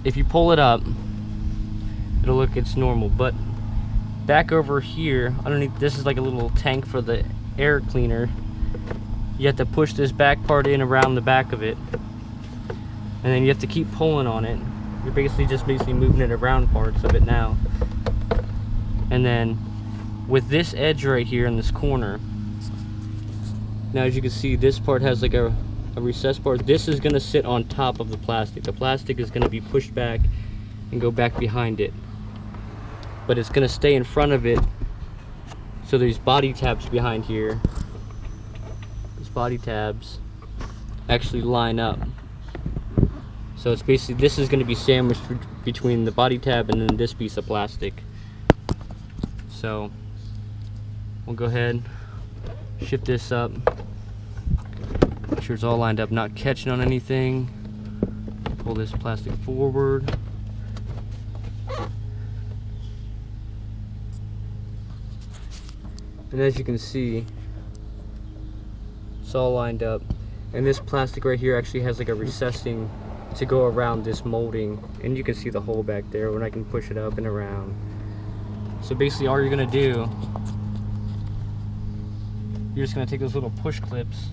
if you pull it up, it'll look it's normal, but back over here underneath, this is like a little tank for the air cleaner. You have to push this back part in around the back of it, and then you have to keep pulling on it. You're basically moving it around parts of it now. And then with this edge right here in this corner, now as you can see, this part has like a recessed part. This is going to sit on top of the plastic. The plastic is going to be pushed back and go back behind it, but it's going to stay in front of it. So these body tabs behind here, these body tabs actually line up. So it's basically, this is going to be sandwiched between the body tab and then this piece of plastic. So we'll go ahead, shift this up, make sure it's all lined up, not catching on anything. Pull this plastic forward. And as you can see, it's all lined up. And this plastic right here actually has like a recessing to go around this molding. And you can see the hole back there when I can push it up and around. So basically all you're gonna do, you're just gonna take those little push clips.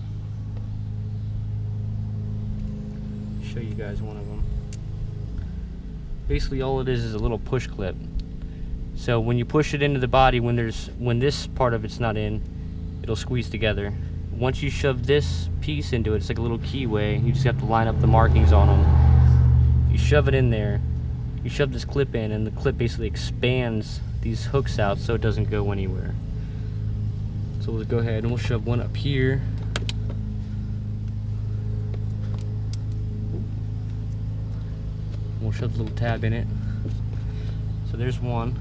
Show you guys one of them. Basically all it is a little push clip. So when you push it into the body, when this part of it's not in, it'll squeeze together. Once you shove this piece into it, it's like a little keyway. You just have to line up the markings on them. You shove it in there. You shove this clip in, and the clip basically expands these hooks out so it doesn't go anywhere. So we'll go ahead and we'll shove one up here. We'll shove the little tab in it. So there's one.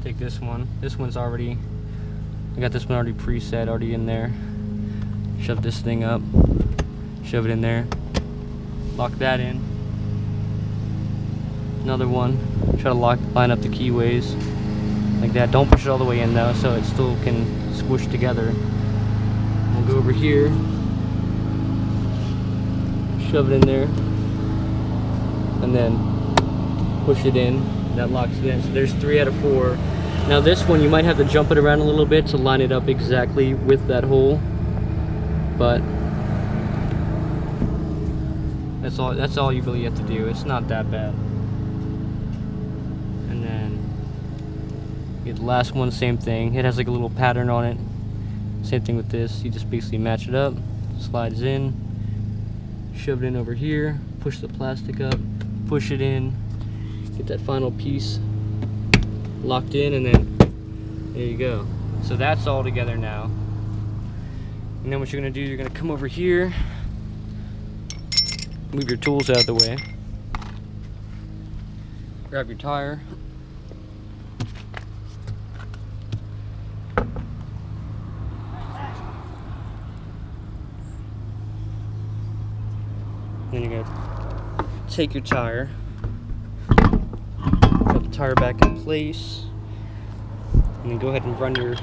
Take this one. This one's already, I got this one already preset, already in there. Shove this thing up, shove it in there, lock that in. Another one, try to line up the keyways like that. Don't push it all the way in though, so it still can squish together. We'll go over here, shove it in there, and then push it in. That locks it in. So there's 3 out of 4. Now this one you might have to jump it around a little bit to line it up exactly with that hole, but that's all you really have to do. It's not that bad. And then get the last one, same thing. It has like a little pattern on it. Same thing with this. You just basically match it up, slides in, shove it in over here, push the plastic up, push it in, get that final piece locked in, and then there you go. So that's all together now. And then what you're gonna do, you're gonna come over here, move your tools out of the way, grab your tire, then you're gonna take your tire, put the tire back in place, and then go ahead and run your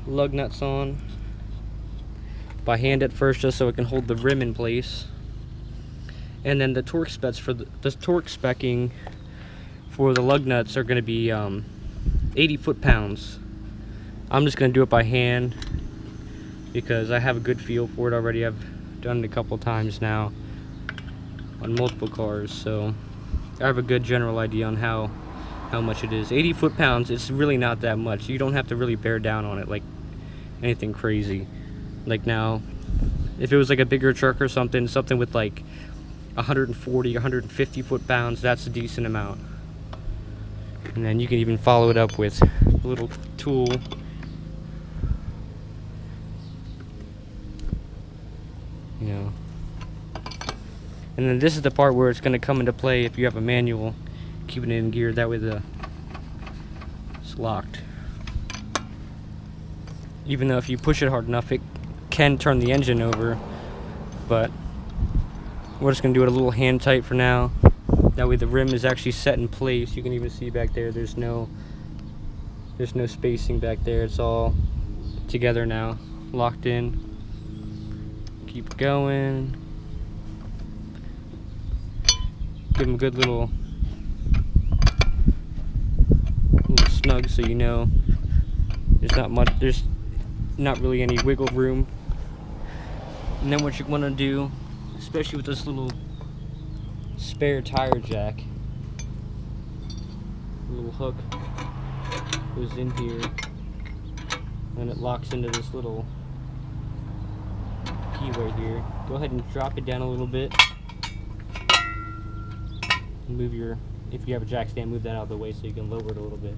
lug nuts on by hand at first, just so it can hold the rim in place. And then the torque specs for the torque specking for the lug nuts are going to be 80 foot-pounds. I'm just going to do it by hand because I have a good feel for it already. I've done it a couple times now on multiple cars, so I have a good general idea on how much it is. 80 foot-pounds, it's really not that much. You don't have to really bear down on it like anything crazy. Like now, if it was like a bigger truck or something with like 140, 150 foot-pounds, that's a decent amount. And then you can even follow it up with a little tool. You know. And then this is the part where it's going to come into play if you have a manual, keeping it in gear. That way it's locked. Even though if you push it hard enough, it can turn the engine over. But we're just going to do it a little hand tight for now. That way the rim is actually set in place. You can even see back there, there's no spacing back there. It's all together now, locked in. Keep going. Give them a good little snug, so you know there's not really any wiggle room. And then what you want to do, especially with this little spare tire jack, a little hook goes in here and it locks into this little key right here. Go ahead and drop it down a little bit. Move your, if you have a jack stand, move that out of the way so you can lower it a little bit.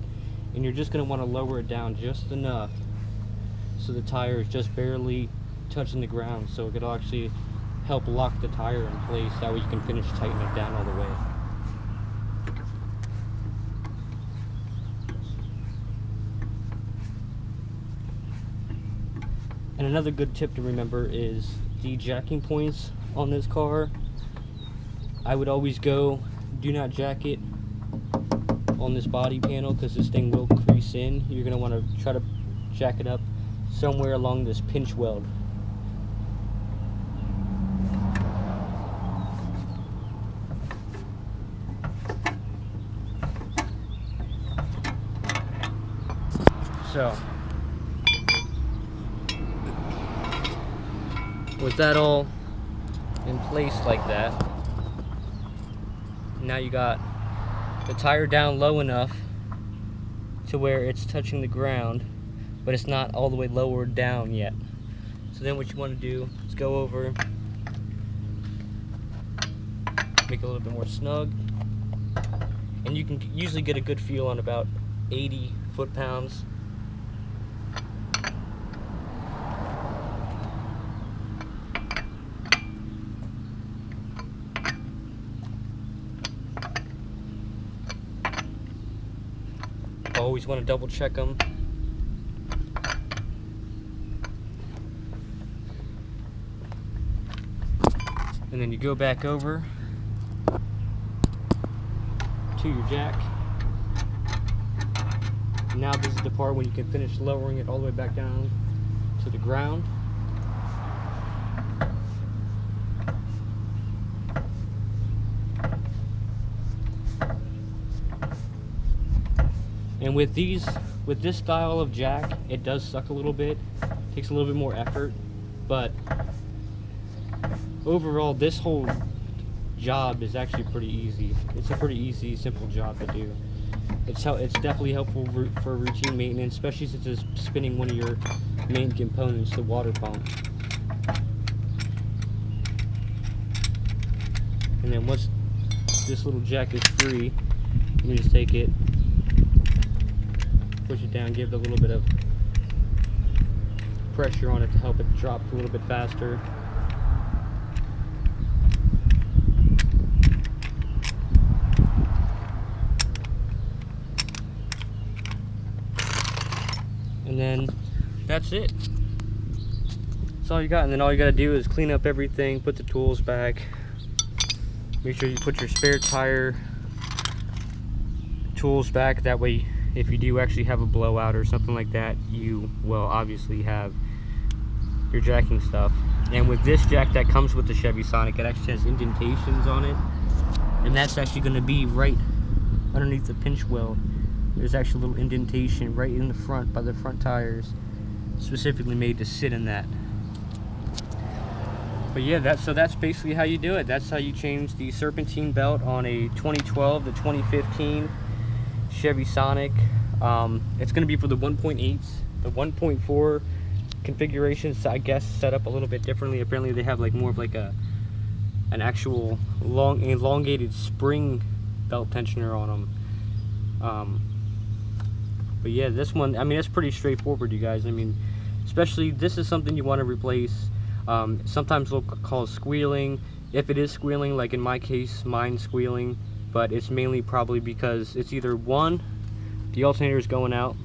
And you're just going to want to lower it down just enough so the tire is just barely touching the ground, so it'll actually help lock the tire in place. That way you can finish tightening it down all the way. And another good tip to remember is the jacking points on this car. I would always go, do not jack it on this body panel because this thing will crease in. You're going to want to try to jack it up somewhere along this pinch weld. So, with that all in place like that, now you got the tire down low enough to where it's touching the ground, but it's not all the way lowered down yet. So then what you want to do is go over, make it a little bit more snug, and you can usually get a good feel on about 80 foot-pounds. Always want to double check them. And then you go back over to your jack. Now this is the part when you can finish lowering it all the way back down to the ground. And with this style of jack, it does suck a little bit, takes a little bit more effort, but overall this whole job is actually pretty easy. It's a pretty easy, simple job to do. It's definitely helpful for routine maintenance, especially since it's spinning one of your main components, the water pump. And then once this little jack is free, you just take it, push it down, give it a little bit of pressure on it to help it drop a little bit faster. And then that's it. That's all you got. And then all you got to do is clean up everything, put the tools back, make sure you put your spare tire tools back. That way, if you do actually have a blowout or something like that, you will obviously have your jacking stuff. And with this jack that comes with the Chevy Sonic, it actually has indentations on it, and that's actually going to be right underneath the pinch weld. There's actually a little indentation right in the front by the front tires, specifically made to sit in that. But yeah, that's basically how you do it. That's how you change the serpentine belt on a 2012 to 2015 Chevy Sonic. It's going to be for the 1.8s. The 1.4 configurations, I guess, set up a little bit differently. Apparently they have like more of like an actual long elongated spring belt tensioner on them. But yeah, this one, I mean, it's pretty straightforward, you guys. I mean, especially this is something you want to replace. Sometimes they'll call squealing. If it is squealing, like in my case, mine's squealing, but it's mainly probably because it's either one, the alternator is going out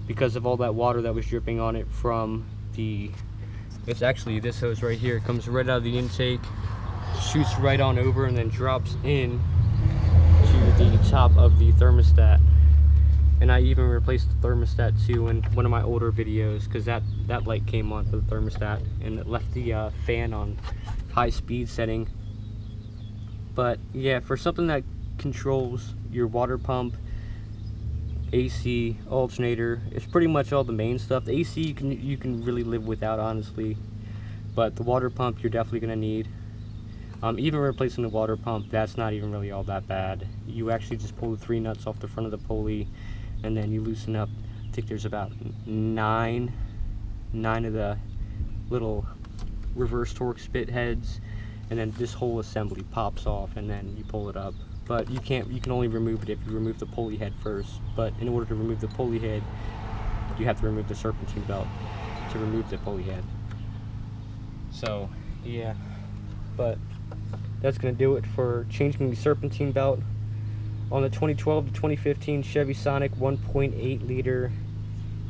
because of all that water that was dripping on it from the, it's actually this hose right here. It comes right out of the intake, shoots right on over, and then drops in to the top of the thermostat. And I even replaced the thermostat too in one of my older videos, because that light came on for the thermostat and it left the fan on high speed setting. But yeah, for something that controls your water pump, AC, alternator, it's pretty much all the main stuff. The AC you can really live without, honestly, but the water pump you're definitely gonna need. Even replacing the water pump, that's not even really all that bad. You actually just pull the 3 nuts off the front of the pulley, and then you loosen up. I think there's about nine of the little reverse torque spit heads, and then this whole assembly pops off, and then you pull it up. But you can only remove it if you remove the pulley head first. But in order to remove the pulley head, you have to remove the serpentine belt to remove the pulley head. So yeah, but that's gonna do it for changing the serpentine belt on the 2012 to 2015 Chevy Sonic 1.8 liter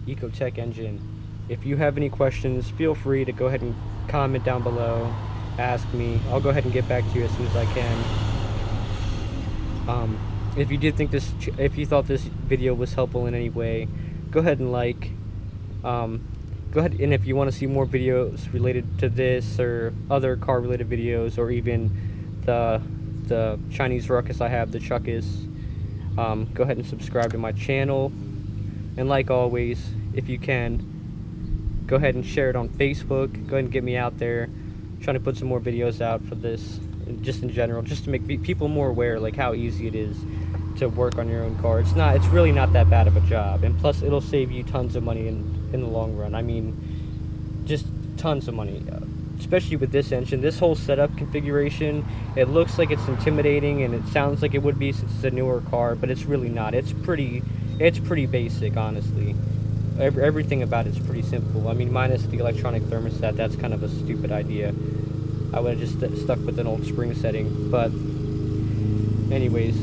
Ecotech engine. If you have any questions, feel free to go ahead and comment down below, ask me. I'll go ahead and get back to you as soon as I can. If you thought this video was helpful in any way, go ahead and like. Go ahead, and if you want to see more videos related to this or other car related videos, or even the Chinese ruckus I have, the Chuckus, go ahead and subscribe to my channel. And like always, if you can, go ahead and share it on Facebook. Go ahead and get me out there. I'm trying to put some more videos out for this, just in general, just to make people more aware, like how easy it is to work on your own car. It's really not that bad of a job, and plus it'll save you tons of money in the long run. I mean, just tons of money, especially with this engine. This whole setup configuration, it looks like it's intimidating, and it sounds like it would be since it's a newer car, but it's really not. It's pretty basic, honestly. Everything about it's pretty simple. I mean, minus the electronic thermostat. That's kind of a stupid idea. I would have just stuck with an old spring setting. But anyways,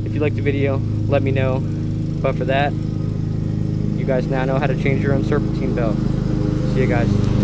if you liked the video, let me know. But for that, you guys now know how to change your own serpentine belt. See you guys.